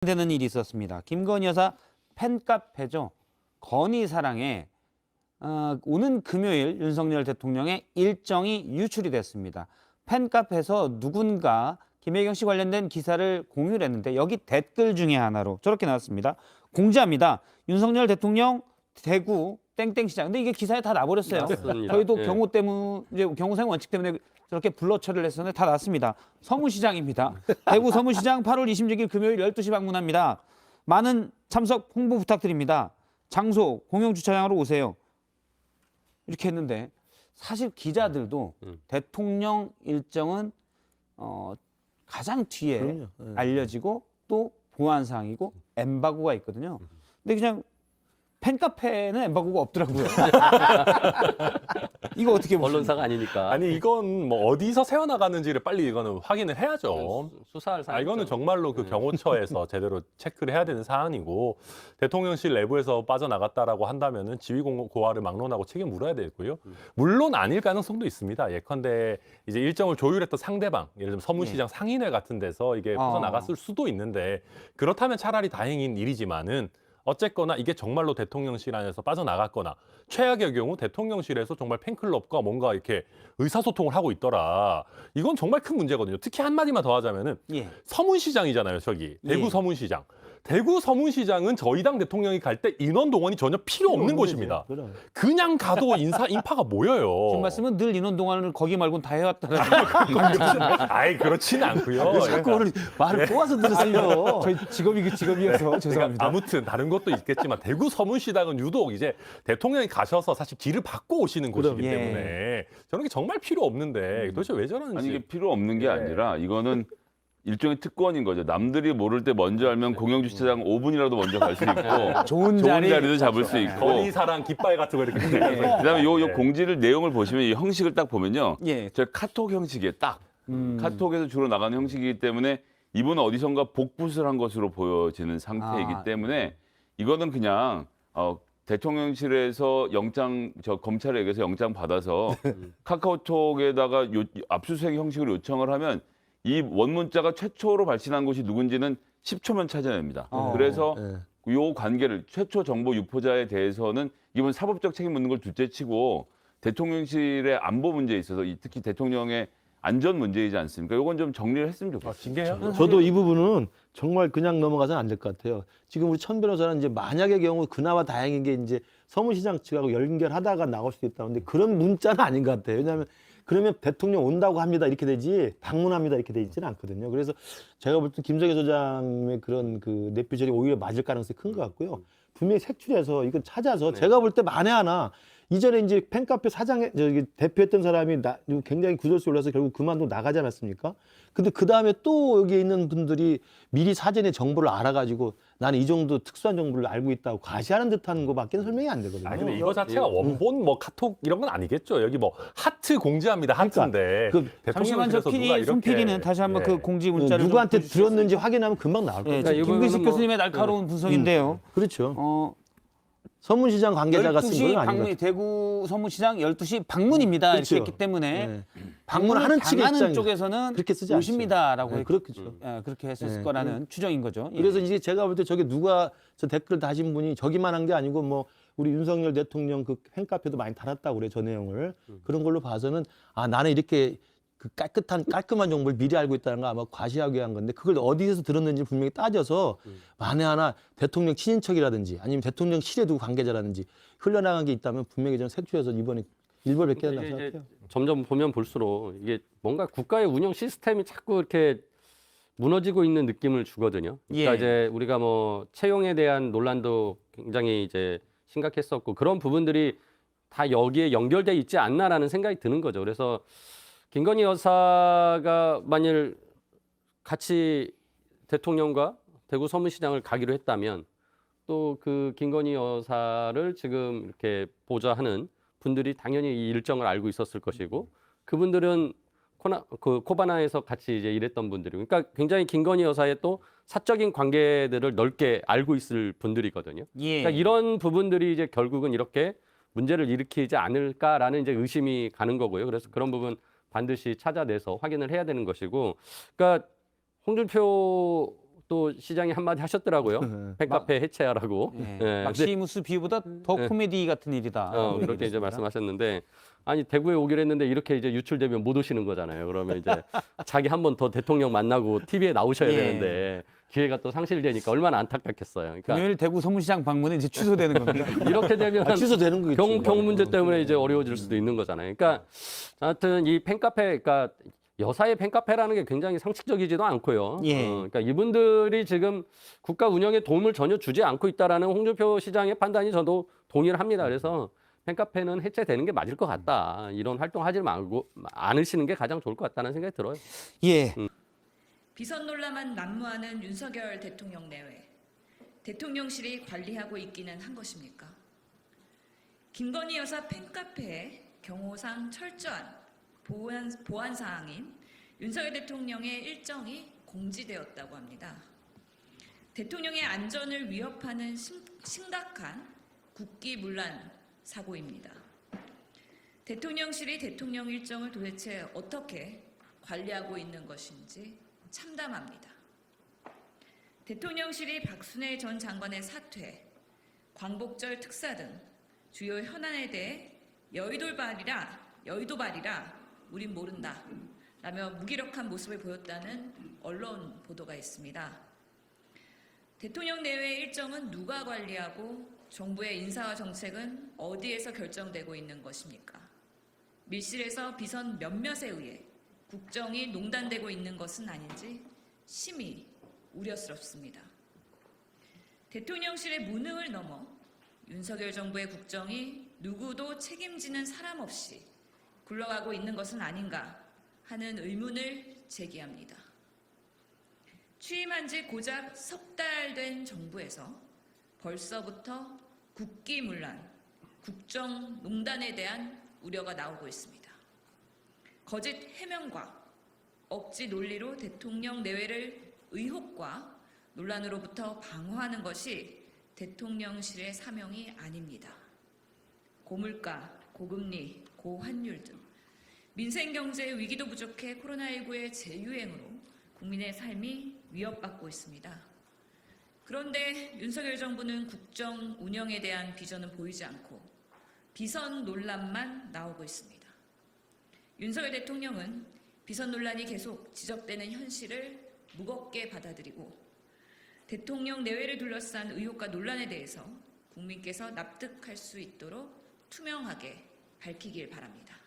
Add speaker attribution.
Speaker 1: 되는 일이 있었습니다. 김건희 여사 팬카페죠. 건희사랑에 오는 금요일 윤석열 대통령의 일정이 유출이 됐습니다. 팬카페에서 누군가 김혜경 씨 관련된 기사를 공유를 했는데 여기 댓글 중에 하나로 저렇게 나왔습니다. 공지합니다. 윤석열 대통령 대구 땡땡시장. 근데 이게 기사에 다 나버렸어요.
Speaker 2: 맞습니다.
Speaker 1: 저희도
Speaker 2: 예.
Speaker 1: 경호 때문에 이제 경호생 원칙 때문에 저렇게 블러 처리를 했었는데 다 났습니다. 서문시장입니다. 대구 서문시장 8월 26일 금요일 12시 방문합니다. 많은 참석 홍보 부탁드립니다. 장소 공영주차장으로 오세요. 이렇게 했는데 사실 기자들도 대통령 일정은 가장 뒤에
Speaker 3: 그럼요. 네.
Speaker 1: 알려지고 또 보안사항이고 엠바고가 있거든요. 근데 그냥 팬카페는 엠바고가 없더라고요. 이거 어떻게 보십니까?
Speaker 2: 언론사가 아니니까.
Speaker 4: 아니 이건 뭐 어디서 새어나가는지를 빨리 이거는 확인을 해야죠.
Speaker 2: 수사할 사람.
Speaker 4: 이거는 정말로 그 경호처에서 제대로 체크를 해야 되는 사안이고 대통령실 내부에서 빠져나갔다라고 한다면은 지휘 고하를 막론하고 책임 물어야 되고요. 물론 아닐 가능성도 있습니다. 예컨대 이제 일정을 조율했던 상대방, 예를 들면 서문시장 상인회 같은 데서 이게 빠져나갔을 수도 있는데 그렇다면 차라리 다행인 일이지만은 어쨌거나 이게 정말로 대통령실 안에서 빠져나갔거나 최악의 경우 대통령실에서 정말 팬클럽과 뭔가 이렇게 의사소통을 하고 있더라. 이건 정말 큰 문제거든요. 특히 한마디만 더 하자면은
Speaker 1: 예.
Speaker 4: 서문시장이잖아요, 저기. 대구
Speaker 1: 예.
Speaker 4: 서문시장. 대구 서문시장은 저희 당 대통령이 갈 때 인원 동원이 전혀 필요 없는 곳입니다.
Speaker 3: 그럼.
Speaker 4: 그냥 가도 인파가 모여요.
Speaker 1: 지금 말씀은 늘 인원 동안을 거기 말고는 다 해왔다라는
Speaker 4: 아이 그렇지는 않고요.
Speaker 3: 자꾸 오늘 말을 꼬아서 들으세요.
Speaker 1: 저희 직업이 그 직업이어서 죄송합니다.
Speaker 4: 아무튼 다른 것도 있겠지만 대구 서문시장은 유독 이제 대통령이 가셔서 사실 길을 받고 오시는 곳이기
Speaker 1: 예.
Speaker 4: 때문에 저는 게 정말 필요 없는데 도대체 왜 저러는지.
Speaker 5: 아니 이게 필요 없는 게
Speaker 4: 예.
Speaker 5: 아니라 이거는 일종의 특권인 거죠. 남들이 모를 때 먼저 알면 공영주차장 5분이라도 먼저 갈 수 있고
Speaker 1: 좋은
Speaker 5: 자리도 잡을 수 있고
Speaker 4: 건의사랑 깃발 같은 거 이렇게
Speaker 5: 그다음에 요 공지를 내용을 보시면 이 형식을 딱 보면요.
Speaker 1: 예.
Speaker 5: 저 카톡 형식이에요. 딱 카톡에서 주로 나가는 형식이기 때문에 이분은 어디선가 복붙을 한 것으로 보여지는 상태이기 때문에 이거는 그냥 대통령실에서 검찰에게서 영장 받아서 카카오톡에다가 압수수색 형식으로 요청을 하면 이 원문자가 최초로 발신한 곳이 누군지는 10초면 찾아냅니다. 그래서 요 관계를 최초 정보 유포자에 대해서는 이번 사법적 책임 묻는 걸 둘째치고 대통령실의 안보 문제에 있어서 특히 대통령의 안전 문제이지 않습니까? 요건 좀 정리를 했으면 좋겠어요.
Speaker 4: 징계요?
Speaker 3: 저도 이 부분은 정말 그냥 넘어가서는 안 될 것 같아요. 지금 우리 천 변호사는 이제 만약의 경우 그나마 다행인 게 이제 서문시장 측하고 연결하다가 나올 수도 있다는데 그런 문자는 아닌 것 같아요. 왜냐하면 그러면 대통령 온다고 합니다 이렇게 되지 방문합니다 이렇게 되지는 않거든요. 그래서 제가 볼 때 김성애 소장의 그런 그 뇌피셜이 오히려 맞을 가능성이 큰 것 같고요. 분명히 색출해서 이건 찾아서 제가 볼 때 만에 하나 이전에 이제 팬카페 사장에 저기 대표했던 사람이 굉장히 구설수에 올라서 결국 그만두고 나가지 않았습니까? 근데 그 다음에 또 여기 있는 분들이 미리 사전에 정보를 알아가지고 나는 이 정도 특수한 정보를 알고 있다고 과시하는 듯한 거밖에 설명이 안 되거든요.
Speaker 4: 아 근데 이거 자체가 원본 뭐 카톡 이런 건 아니겠죠. 여기 뭐 하트 공지합니다 하트인데.
Speaker 1: 잠시만 저 PD 손 PD는 다시 한번 그 공지 문자를
Speaker 3: 누구한테
Speaker 1: 좀 보여주실
Speaker 3: 들었는지 확인하면 금방 나올 거예요.
Speaker 1: 예,
Speaker 2: 그러니까 이
Speaker 1: 김근식
Speaker 2: 부분은 뭐-
Speaker 1: 교수님의 날카로운 분석인데요.
Speaker 3: 그렇죠. 서문시장 관계자가 쓴
Speaker 1: 12시
Speaker 3: 건 아닌 것
Speaker 1: 방문,
Speaker 3: 같아요.
Speaker 1: 대구 서문시장 12시 방문입니다.
Speaker 3: 그렇죠.
Speaker 1: 이렇게 했기 때문에
Speaker 3: 네. 방문하는 측의
Speaker 1: 당하는
Speaker 3: 입장이
Speaker 1: 쪽에서는
Speaker 3: 그렇게 쓰지 않죠.
Speaker 1: 오십니다라고
Speaker 3: 네, 그렇겠죠.
Speaker 1: 그렇게 했었을
Speaker 3: 네.
Speaker 1: 거라는 추정인 거죠. 예.
Speaker 3: 그래서 이제 제가 볼 때 저게 누가 저 댓글 다신 분이 저기만 한 게 아니고 뭐 우리 윤석열 대통령 그 팬카페도 많이 달았다고 그래요. 저 내용을. 그런 걸로 봐서는 아 나는 이렇게 그 깔끔한 정보를 미리 알고 있다는 거 아마 과시하기 위한 건데 그걸 어디에서 들었는지 분명히 따져서 만에 하나 대통령 친인척이라든지 아니면 대통령실에 두고 관계자라든지 흘러나간 게 있다면 분명히 저는 색출해서 이번에 일벌 뵙게 된다고
Speaker 2: 이게 이제
Speaker 3: 생각해요.
Speaker 2: 점점 보면 볼수록 이게 뭔가 국가의 운영 시스템이 자꾸 이렇게 무너지고 있는 느낌을 주거든요. 그러니까
Speaker 1: 예.
Speaker 2: 이제 우리가 뭐 채용에 대한 논란도 굉장히 이제 심각했었고 그런 부분들이 다 여기에 연결돼 있지 않나라는 생각이 드는 거죠. 그래서 김건희 여사가 만일 같이 대통령과 대구 서문시장을 가기로 했다면 또 그 김건희 여사를 지금 이렇게 보좌하는 분들이 당연히 이 일정을 알고 있었을 것이고 그분들은 코바나에서 같이 이제 일했던 분들이고 그러니까 굉장히 김건희 여사의 또 사적인 관계들을 넓게 알고 있을 분들이거든요.
Speaker 1: 예.
Speaker 2: 그러니까 이런 부분들이 이제 결국은 이렇게 문제를 일으키지 않을까라는 이제 의심이 가는 거고요. 그래서 그런 부분 반드시 찾아내서 확인을 해야 되는 것이고, 그러니까 홍준표 또 시장이 한마디 하셨더라고요. 팬카페 해체하라고.
Speaker 1: 예.
Speaker 2: 예,
Speaker 1: 막시무스 비유보다 더 코미디 같은 일이다.
Speaker 2: 그렇게 이제 말씀하셨는데, 아니 대구에 오기로 했는데 이렇게 이제 유출되면 못 오시는 거잖아요. 그러면 이제 자기 한 번 더 대통령 만나고 TV에 나오셔야
Speaker 1: 예.
Speaker 2: 되는데 기회가 또 상실되니까 얼마나 안타깝겠어요. 그러니까
Speaker 1: 금요일 대구 서문시장 방문은 이제 취소되는 겁니다.
Speaker 2: 이렇게 되면
Speaker 3: 취소되는 거겠죠.
Speaker 2: 경 문제 때문에 이제 어려워질 수도 있는 거잖아요. 그러니까 하여튼 이 팬카페, 그러니까 여사의 팬카페라는 게 굉장히 상식적이지도 않고요.
Speaker 1: 예.
Speaker 2: 그러니까 이분들이 지금 국가 운영에 도움을 전혀 주지 않고 있다라는 홍준표 시장의 판단이 저도 동의를 합니다. 그래서 팬카페는 해체되는 게 맞을 것 같다. 이런 활동하지 말고 않으시는 게 가장 좋을 것 같다는 생각이 들어요.
Speaker 1: 예.
Speaker 6: 비선 논란만 난무하는 윤석열 대통령 내외, 대통령실이 관리하고 있기는 한 것입니까? 김건희 여사 팬카페에 경호상 철저한 보안 사항인 윤석열 대통령의 일정이 공지되었다고 합니다. 대통령의 안전을 위협하는 심각한 국기문란 사고입니다. 대통령실이 대통령 일정을 도대체 어떻게 관리하고 있는 것인지 참담합니다. 대통령실이 박순애 전 장관의 사퇴, 광복절 특사 등 주요 현안에 대해 여의도발이라 우린 모른다 라며 무기력한 모습을 보였다는 언론 보도가 있습니다. 대통령 내외의 일정은 누가 관리하고 정부의 인사와 정책은 어디에서 결정되고 있는 것입니까? 밀실에서 비선 몇몇에 의해 국정이 농단되고 있는 것은 아닌지 심히 우려스럽습니다. 대통령실의 무능을 넘어 윤석열 정부의 국정이 누구도 책임지는 사람 없이 굴러가고 있는 것은 아닌가 하는 의문을 제기합니다. 취임한 지 고작 석 달 된 정부에서 벌써부터 국기문란, 국정농단에 대한 우려가 나오고 있습니다. 거짓 해명과 억지 논리로 대통령 내외를 의혹과 논란으로부터 방어하는 것이 대통령실의 사명이 아닙니다. 고물가, 고금리, 고환율 등 민생 경제 위기도 부족해 코로나19의 재유행으로 국민의 삶이 위협받고 있습니다. 그런데 윤석열 정부는 국정 운영에 대한 비전은 보이지 않고 비선 논란만 나오고 있습니다. 윤석열 대통령은 비선 논란이 계속 지적되는 현실을 무겁게 받아들이고 대통령 내외를 둘러싼 의혹과 논란에 대해서 국민께서 납득할 수 있도록 투명하게 밝히길 바랍니다.